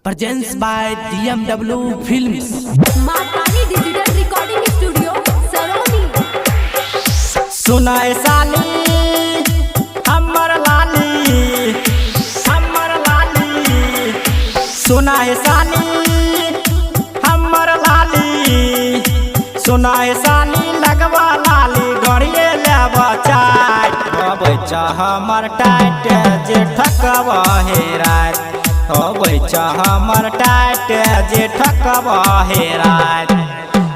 Presents by DMW Films. Matani digital recording studio Saroni. सुनाए साली हमर लाली, हमर लाली। सुनाए साली हमर लाली, सुनाए साली लगवा लाली गड़िए लेबा चाट। बच्चा हमर टाइट जे ठकवा हेरात, बच्चा हमर टाइट जे ठकवा हेरात।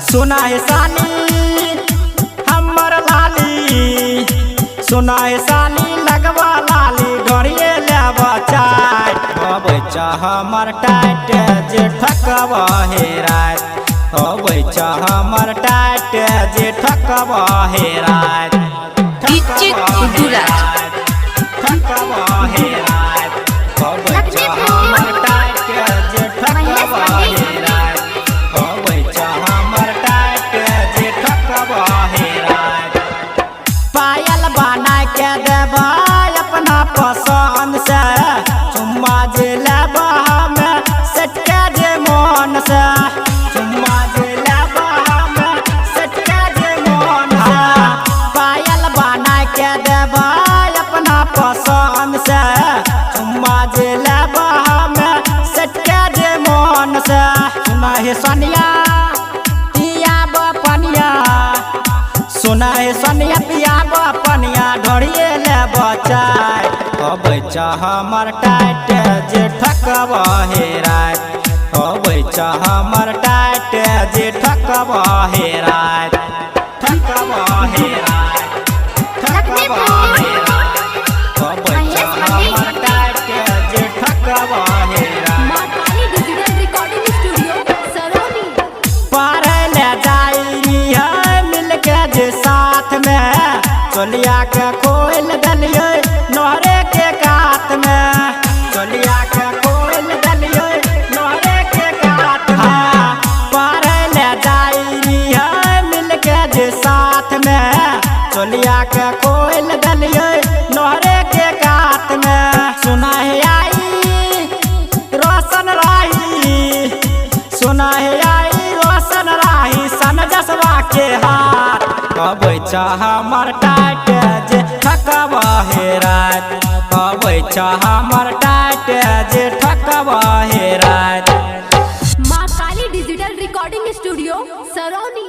सुनाए साली हमर लाली, सुनाए साली लगवा लाली गड़िए लेबा चाट। बच्चा हमर टाइट जे ठकवा हेरात, बच्चा हमर टाइट जे ठकवा हेरात। ठकवा हेरात, बच्चा हमर टाइट जे ठकवा हेरात, बच्चा हमर टाइट जे ठकवा हेरात। पायल बना के देबा अपना पसंद से, चुम्मा जे लेबा हमें सटके जे मन से, चुम्मा जे लेबा हमें सटके जे मन से। पायल बना के देबा अपना पसंद से, चुम्मा जे लेबा हमें सटके जे मन से। सुना हे सोनिया पियाब पनिया, सुना हे सोनिया पियाब पनिया ढोड़िए लेबा चाय। बच्चा हमर टाइट जे ठकवा हेरात, बच्चा हमर टाइट जे ठकवा हेरात। ठकवा हेरात, ठकवा हेरात, बच्चा हमर टाइट जे ठकवा हेरात। Matani digital recording studio Saroni. पारे ले जाई है मिलके जे साथ में, चोलिया के खोल दलिए नोहरे के कात में, चोलिया के खोल दलिए नोहरे के कात में। पारे ले जाई है मिलके जे साथ में, चोलिया के खोल दलिए नोहरे के कात में। सुना है आई रोशन राही, सुना है आई रोशन राही सन जसवा के हाथ। बच्चा हमर टाइट जे ठकवा हेरात, बच्चा हमर टाइट जे ठकवा हेरात। Matani digital recording studio सरोनी।